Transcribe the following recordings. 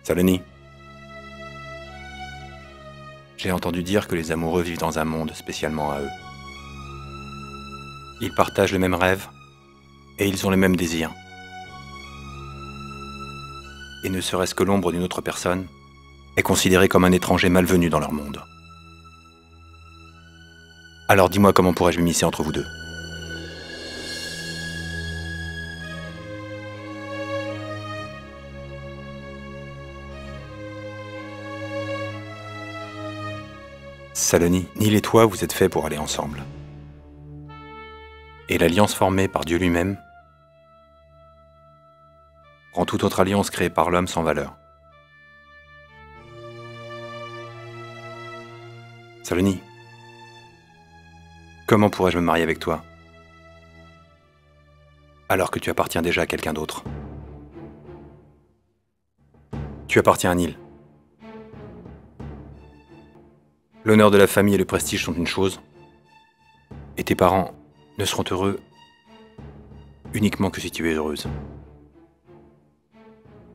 Saloni. J'ai entendu dire que les amoureux vivent dans un monde spécialement à eux. Ils partagent le même rêve et ils ont les mêmes désirs. Et ne serait-ce que l'ombre d'une autre personne est considérée comme un étranger malvenu dans leur monde. Alors dis-moi comment pourrais-je m'immiscer entre vous deux? Saloni, Nil et toi, vous êtes faits pour aller ensemble. Et l'alliance formée par Dieu lui-même rend toute autre alliance créée par l'homme sans valeur. Saloni, comment pourrais-je me marier avec toi alors que tu appartiens déjà à quelqu'un d'autre? Tu appartiens à Nil. L'honneur de la famille et le prestige sont une chose, et tes parents ne seront heureux uniquement que si tu es heureuse.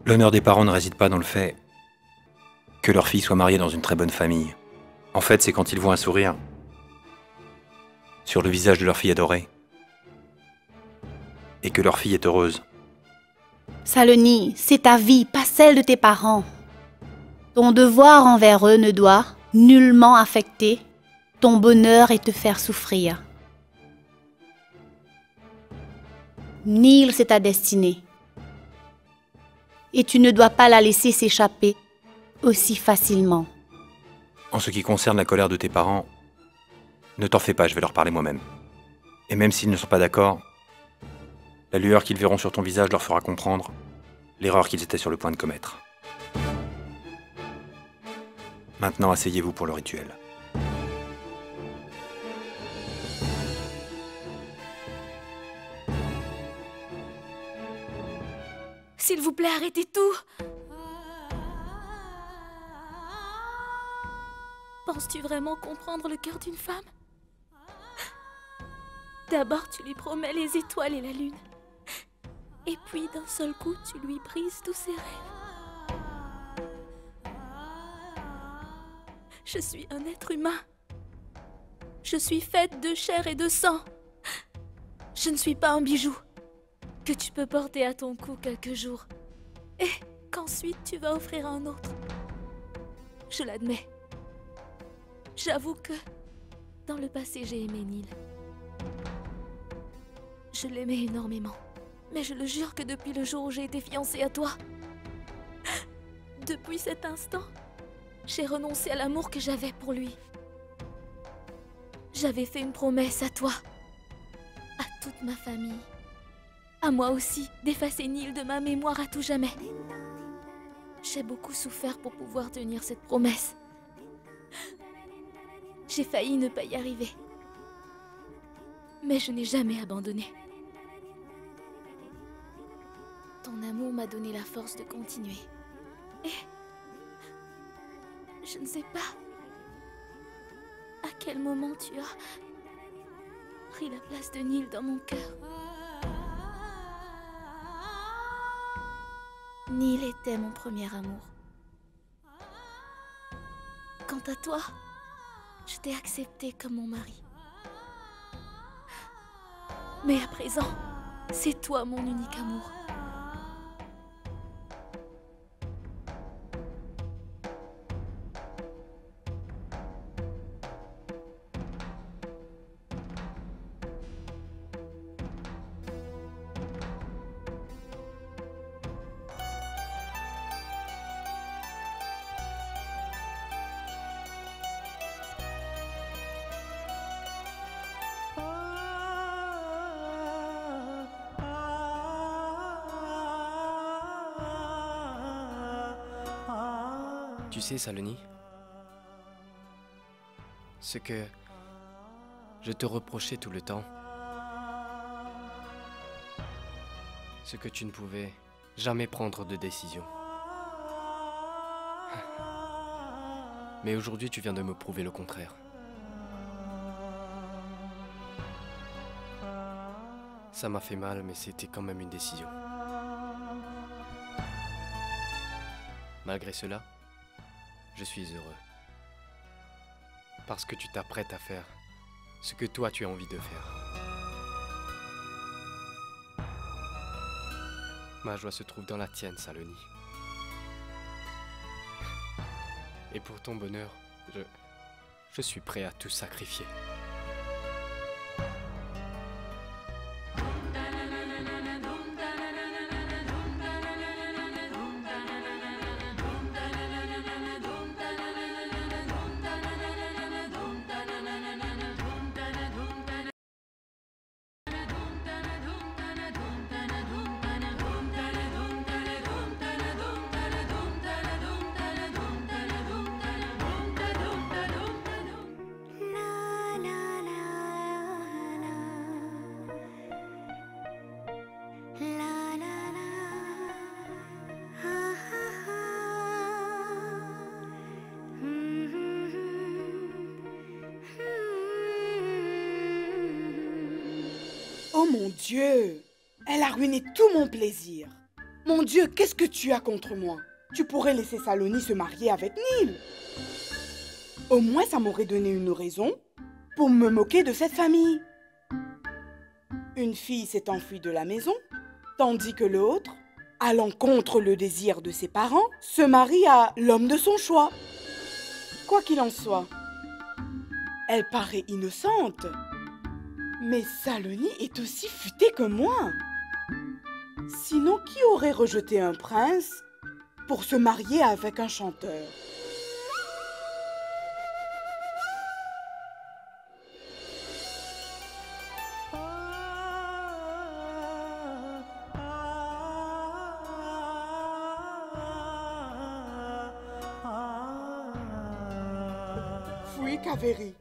L'honneur des parents ne réside pas dans le fait que leur fille soit mariée dans une très bonne famille. En fait, c'est quand ils voient un sourire sur le visage de leur fille adorée et que leur fille est heureuse. Saloni, c'est ta vie, pas celle de tes parents. Ton devoir envers eux ne doit nullement affecter ton bonheur et te faire souffrir. Nil, c'est ta destinée. Et tu ne dois pas la laisser s'échapper aussi facilement. En ce qui concerne la colère de tes parents, ne t'en fais pas, je vais leur parler moi-même. Et même s'ils ne sont pas d'accord, la lueur qu'ils verront sur ton visage leur fera comprendre l'erreur qu'ils étaient sur le point de commettre. Maintenant, asseyez-vous pour le rituel. S'il vous plaît, arrêtez tout. Penses-tu vraiment comprendre le cœur d'une femme? D'abord, tu lui promets les étoiles et la lune. Et puis, d'un seul coup, tu lui brises tous ses rêves. Je suis un être humain. Je suis faite de chair et de sang. Je ne suis pas un bijou que tu peux porter à ton cou quelques jours et qu'ensuite tu vas offrir à un autre. Je l'admets. J'avoue que dans le passé j'ai aimé Nil. Je l'aimais énormément. Mais je le jure que depuis le jour où j'ai été fiancée à toi, depuis cet instant, j'ai renoncé à l'amour que j'avais pour lui. J'avais fait une promesse à toi, à toute ma famille, à moi aussi, d'effacer Nil de ma mémoire à tout jamais. J'ai beaucoup souffert pour pouvoir tenir cette promesse. J'ai failli ne pas y arriver. Mais je n'ai jamais abandonné. Ton amour m'a donné la force de continuer. Et je ne sais pas à quel moment tu as pris la place de Nil dans mon cœur. Nil était mon premier amour. Quant à toi, je t'ai accepté comme mon mari. Mais à présent, c'est toi mon unique amour. Tu sais, Saloni, ce que je te reprochais tout le temps, ce que tu ne pouvais jamais prendre de décision. Mais aujourd'hui, tu viens de me prouver le contraire. Ça m'a fait mal, mais c'était quand même une décision. Malgré cela, je suis heureux. Parce que tu t'apprêtes à faire ce que toi tu as envie de faire. Ma joie se trouve dans la tienne, Saloni. Et pour ton bonheur, je suis prêt à tout sacrifier. Oh mon Dieu! Elle a ruiné tout mon plaisir. Mon Dieu, qu'est-ce que tu as contre moi? Tu pourrais laisser Saloni se marier avec Neil. Au moins, ça m'aurait donné une raison pour me moquer de cette famille. Une fille s'est enfuie de la maison, tandis que l'autre, allant contre le désir de ses parents, se marie à l'homme de son choix. Quoi qu'il en soit, elle paraît innocente. Mais Saloni est aussi futée que moi. Sinon, qui aurait rejeté un prince pour se marier avec un chanteur? Fuis, Kaveri,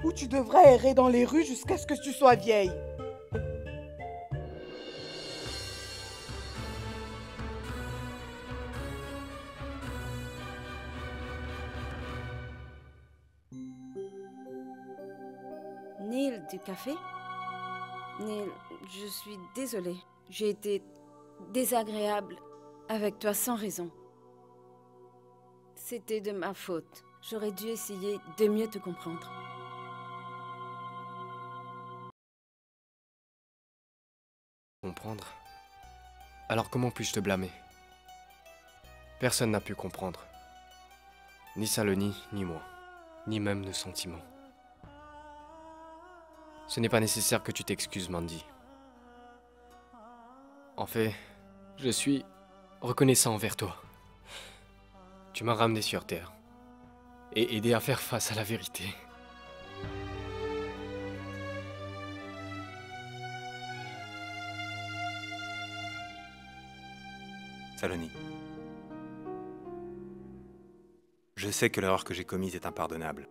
où tu devrais errer dans les rues jusqu'à ce que tu sois vieille. Neil, du café? Neil, je suis désolée. J'ai été désagréable avec toi sans raison. C'était de ma faute. J'aurais dû essayer de mieux te comprendre. Comprendre? Alors comment puis-je te blâmer? Personne n'a pu comprendre. Ni Saloni, ni moi. Ni même nos sentiments. Ce n'est pas nécessaire que tu t'excuses, Mandy. En fait, je suis reconnaissant envers toi. Tu m'as ramené sur Terre et aidé à faire face à la vérité. Saloni. Je sais que l'erreur que j'ai commise est impardonnable.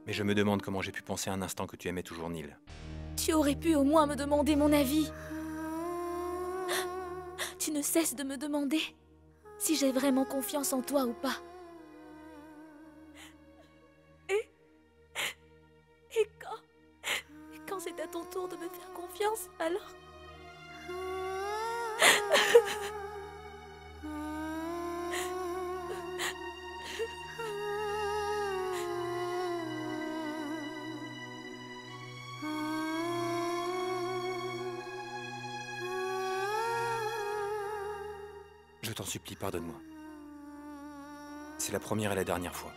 Mais je me demande comment j'ai pu penser un instant que tu aimais toujours Neil. Tu aurais pu au moins me demander mon avis. Tu ne cesses de me demander si j'ai vraiment confiance en toi ou pas. Et quand c'est à ton tour de me faire confiance, alors... Je t'en supplie, pardonne-moi. C'est la première et la dernière fois.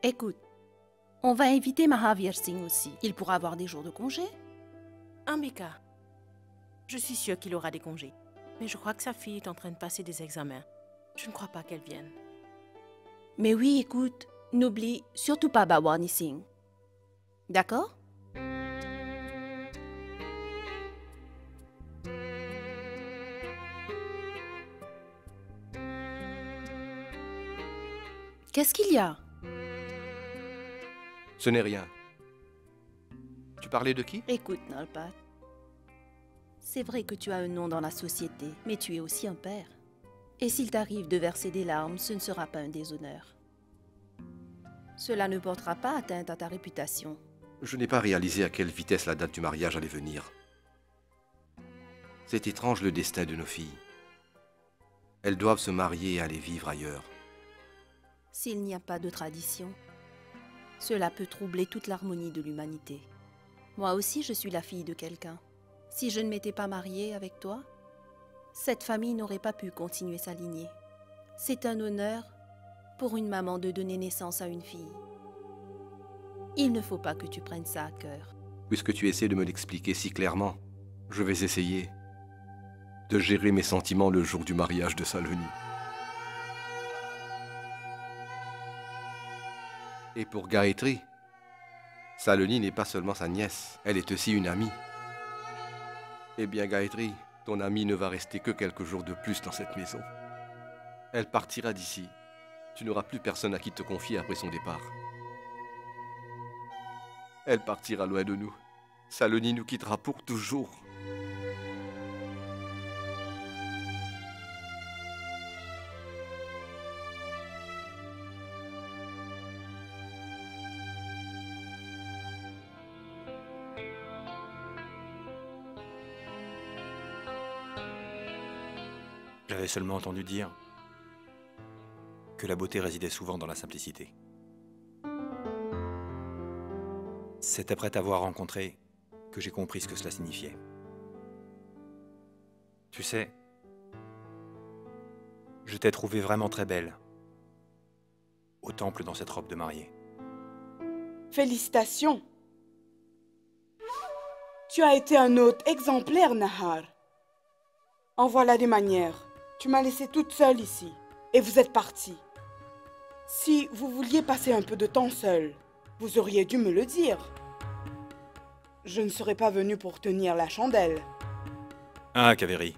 Écoute, on va inviter Mahavir Singh aussi. Il pourra avoir des jours de congé. Ambika, je suis sûre qu'il aura des congés. Mais je crois que sa fille est en train de passer des examens. Je ne crois pas qu'elle vienne. Mais oui, écoute, n'oublie surtout pas Bawani Singh. D'accord? Qu'est-ce qu'il y a? Ce n'est rien. Tu parlais de qui? Écoute, Nalpat. C'est vrai que tu as un nom dans la société, mais tu es aussi un père. Et s'il t'arrive de verser des larmes, ce ne sera pas un déshonneur. Cela ne portera pas atteinte à ta réputation. Je n'ai pas réalisé à quelle vitesse la date du mariage allait venir. C'est étrange le destin de nos filles. Elles doivent se marier et aller vivre ailleurs. S'il n'y a pas de tradition, cela peut troubler toute l'harmonie de l'humanité. Moi aussi, je suis la fille de quelqu'un. Si je ne m'étais pas mariée avec toi, cette famille n'aurait pas pu continuer sa lignée. C'est un honneur pour une maman de donner naissance à une fille. Il ne faut pas que tu prennes ça à cœur. Puisque tu essaies de me l'expliquer si clairement, je vais essayer de gérer mes sentiments le jour du mariage de Saloni. Et pour Gayatri, Saloni n'est pas seulement sa nièce, elle est aussi une amie. Eh bien Gayatri, ton amie ne va rester que quelques jours de plus dans cette maison. Elle partira d'ici. Tu n'auras plus personne à qui te confier après son départ. Elle partira loin de nous. Saloni nous quittera pour toujours. J'avais seulement entendu dire que la beauté résidait souvent dans la simplicité. C'est après t'avoir rencontré que j'ai compris ce que cela signifiait. Tu sais, je t'ai trouvée vraiment très belle au temple dans cette robe de mariée. Félicitations. Tu as été un hôte exemplaire, Nahar. En voilà des manières. Tu m'as laissée toute seule ici, et vous êtes partie. Si vous vouliez passer un peu de temps seul, vous auriez dû me le dire. Je ne serais pas venue pour tenir la chandelle. Ah, Kaveri,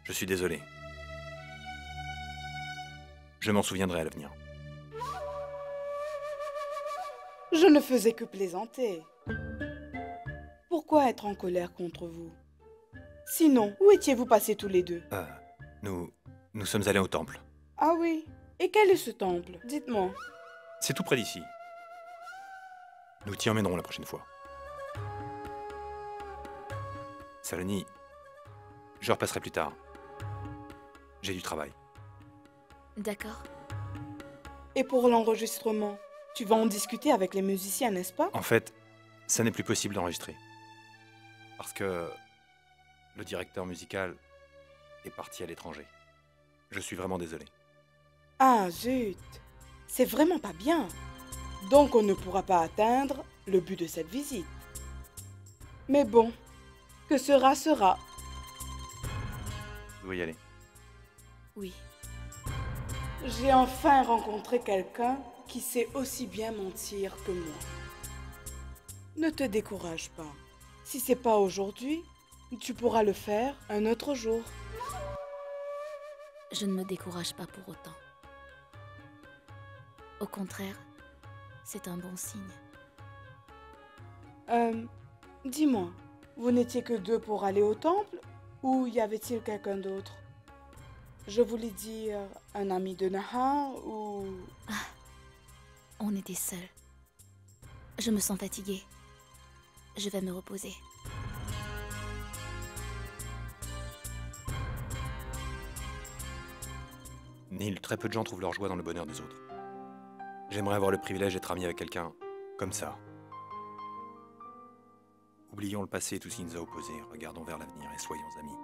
je suis désolé. Je m'en souviendrai à l'avenir. Je ne faisais que plaisanter. Pourquoi être en colère contre vous? Sinon, où étiez-vous passés tous les deux? Nous sommes allés au temple. Ah oui. Et quel est ce temple? Dites-moi. C'est tout près d'ici. Nous t'y emmènerons la prochaine fois. Saloni, je repasserai plus tard. J'ai du travail. D'accord. Et pour l'enregistrement, tu vas en discuter avec les musiciens, n'est-ce pas? En fait, ça n'est plus possible d'enregistrer. Parce que le directeur musical est parti à l'étranger. Je suis vraiment désolé. Ah zut, c'est vraiment pas bien. Donc on ne pourra pas atteindre le but de cette visite. Mais bon, que sera, sera. Je dois y aller. Oui. J'ai enfin rencontré quelqu'un qui sait aussi bien mentir que moi. Ne te décourage pas. Si c'est pas aujourd'hui, tu pourras le faire un autre jour. Je ne me décourage pas pour autant. Au contraire, c'est un bon signe. Dis-moi, vous n'étiez que deux pour aller au temple ou y avait-il quelqu'un d'autre? Je voulais dire un ami de Nahar ou... Ah, on était seuls. Je me sens fatiguée. Je vais me reposer. Neil, très peu de gens trouvent leur joie dans le bonheur des autres. J'aimerais avoir le privilège d'être ami avec quelqu'un comme ça. Oublions le passé et tout ce qui nous a opposés. Regardons vers l'avenir et soyons amis.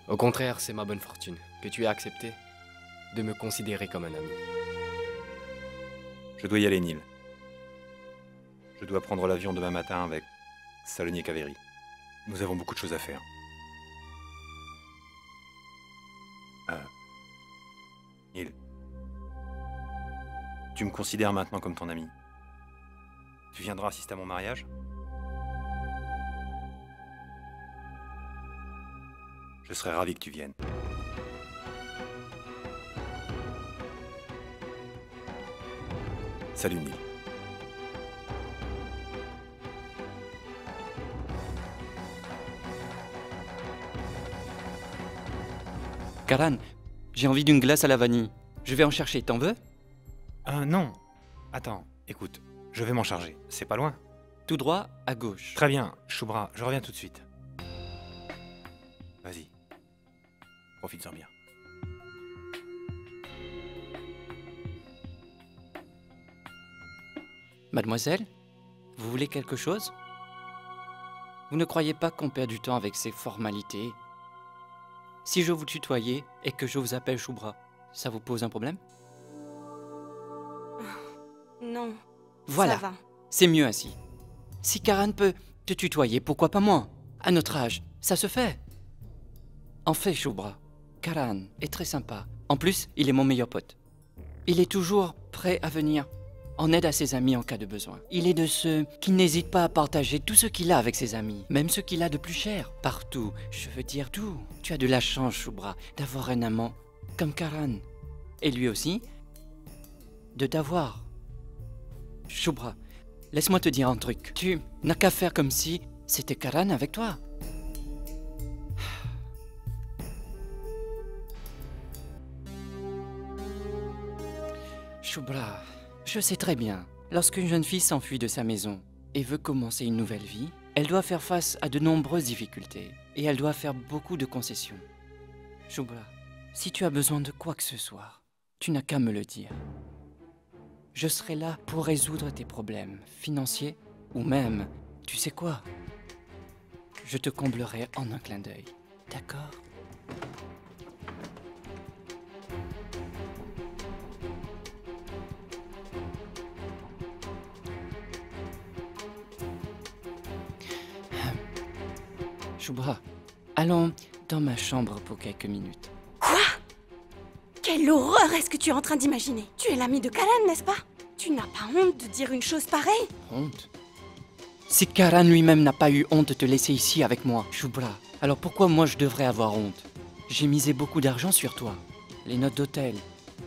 Au contraire, c'est ma bonne fortune que tu aies accepté de me considérer comme un ami. Je dois y aller, Neil. Je dois prendre l'avion demain matin avec Saloni et Kaveri. Nous avons beaucoup de choses à faire. Neil. Tu me considères maintenant comme ton ami. Tu viendras assister à mon mariage? Je serais ravi que tu viennes. Salut, Neil. Karan, j'ai envie d'une glace à la vanille. Je vais en chercher, t'en veux? Non. Attends, écoute, je vais m'en charger. C'est pas loin. Tout droit, à gauche. Très bien, Shubhra, je reviens tout de suite. Vas-y. Profites-en bien. Mademoiselle, vous voulez quelque chose? Vous ne croyez pas qu'on perd du temps avec ces formalités? Si je vous tutoyais et que je vous appelle Shubhra, ça vous pose un problème? Non. Voilà, Ça va. c'est mieux ainsi. Si Karan peut te tutoyer, pourquoi pas moi? À notre âge, ça se fait. En fait, Shubhra, Karan est très sympa. En plus, il est mon meilleur pote. Il est toujours prêt à venir en aide à ses amis en cas de besoin. Il est de ceux qui n'hésitent pas à partager tout ce qu'il a avec ses amis, même ce qu'il a de plus cher. Partout, je veux dire tout. Tu as de la chance, Shubhra, d'avoir un amant comme Karan. Et lui aussi, de t'avoir. Shubhra, laisse-moi te dire un truc. Tu n'as qu'à faire comme si c'était Karan avec toi. Shubhra, je sais très bien, lorsqu'une jeune fille s'enfuit de sa maison et veut commencer une nouvelle vie, elle doit faire face à de nombreuses difficultés et elle doit faire beaucoup de concessions. Shubhra, si tu as besoin de quoi que ce soit, tu n'as qu'à me le dire. Je serai là pour résoudre tes problèmes financiers ou même, tu sais quoi? Je te comblerai en un clin d'œil, d'accord? Shubhra, allons dans ma chambre pour quelques minutes. Quelle horreur est-ce que tu es en train d'imaginer? Tu es l'ami de Karan, n'est-ce pas? Tu n'as pas honte de dire une chose pareille? Honte? Si Karan lui-même n'a pas eu honte de te laisser ici avec moi, Shubhra, alors pourquoi moi je devrais avoir honte? J'ai misé beaucoup d'argent sur toi. Les notes d'hôtel,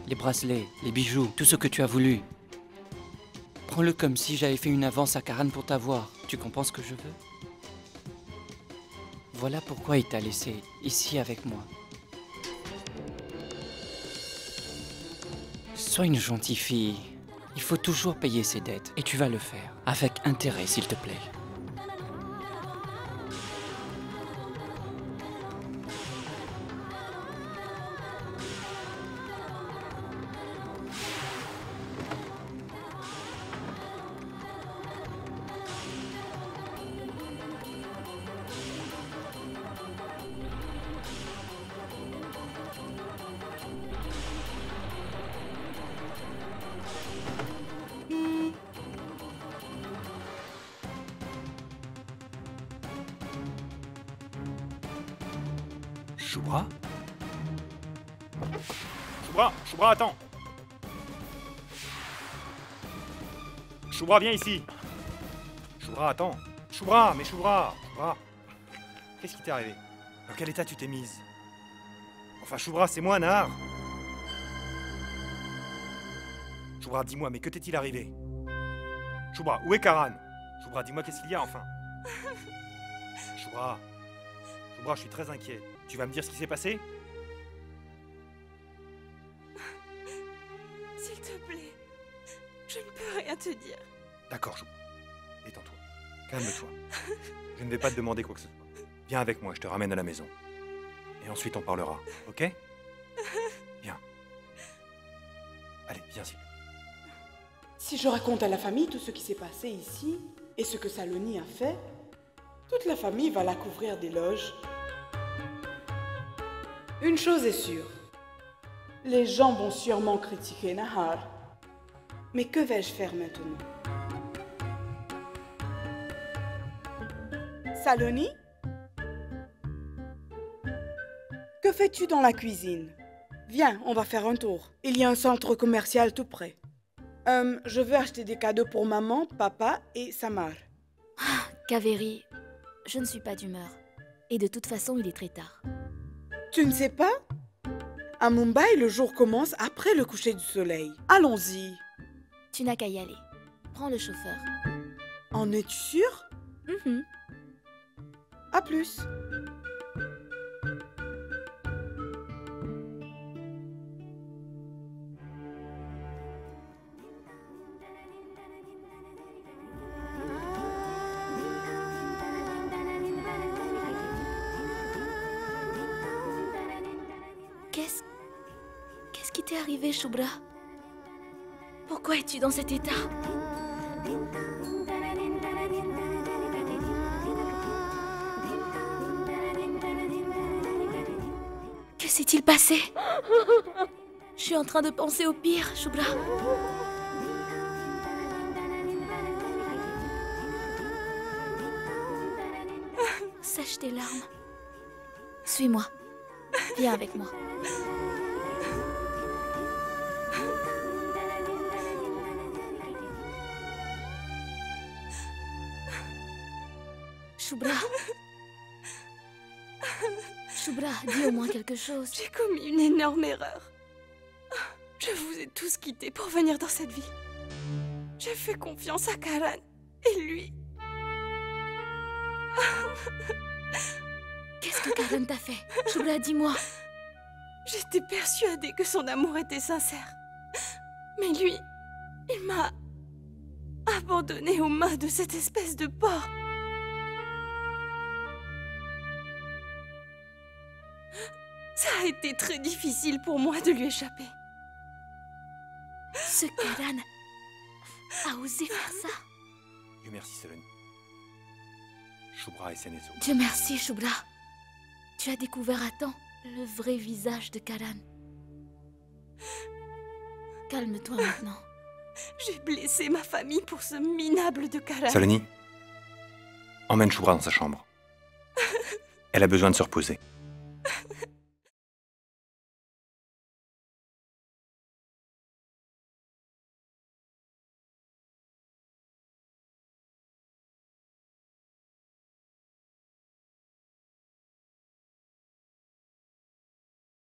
les bracelets, les bijoux, tout ce que tu as voulu. Prends-le comme si j'avais fait une avance à Karan pour t'avoir. Tu comprends ce que je veux? Voilà pourquoi il t'a laissé ici avec moi. Sois une gentille fille. Il faut toujours payer ses dettes. Et tu vas le faire. Avec intérêt, s'il te plaît. Shubhra? Shubhra, attends! Shubhra, viens ici! Shubhra, attends! Shubhra! Qu'est-ce qui t'est arrivé? Dans quel état tu t'es mise? Enfin, Shubhra, c'est moi, Nahar! Shubhra, dis-moi, mais que t'est-il arrivé? Shubhra, où est Karan? Shubhra, dis-moi, qu'est-ce qu'il y a, enfin? Shubhra, je suis très inquiet. Tu vas me dire ce qui s'est passé? S'il te plaît, je ne peux rien te dire. D'accord, Shubhra. Détends-toi. Calme-toi. Je ne vais pas te demander quoi que ce soit. Viens avec moi, je te ramène à la maison. Et ensuite on parlera, ok? Viens. Allez, viens ici. Si je raconte à la famille tout ce qui s'est passé ici et ce que Saloni a fait, toute la famille va la couvrir d'éloges. Une chose est sûre, les gens vont sûrement critiquer Nahar. Mais que vais-je faire maintenant? Saloni? Que fais-tu dans la cuisine? Viens, on va faire un tour. Il y a un centre commercial tout près. Je veux acheter des cadeaux pour maman, papa et Samar. Kaveri, je ne suis pas d'humeur. Et de toute façon, il est très tard. Tu ne sais pas? À Mumbai, le jour commence après le coucher du soleil. Allons-y. Tu n'as qu'à y aller. Prends le chauffeur. En es-tu sûr? Mhm. À plus. Qu'est-ce qui t'est arrivé, Shubra? Pourquoi es-tu dans cet état? Que s'est-il passé? Je suis en train de penser au pire, Shubra. Sèche tes larmes. Suis-moi. Viens avec moi. Shubra. Shubra, dis au moins quelque chose. J'ai commis une énorme erreur. Je vous ai tous quittés pour venir dans cette ville. J'ai fait confiance à Karan. Et lui... Qu'est-ce que Karan t'a fait? Shubra, dis-moi. J'étais persuadée que son amour était sincère. Mais lui, il m'a abandonnée aux mains de cette espèce de porc. Ça a été très difficile pour moi de lui échapper. Ce Karan a osé faire ça. Dieu merci, Saloni. Shubra est saine et sauve. Dieu merci, Shubra. Tu as découvert à temps le vrai visage de Karan. Calme-toi maintenant. J'ai blessé ma famille pour ce minable de Karan. Saloni, emmène Shubra dans sa chambre. Elle a besoin de se reposer.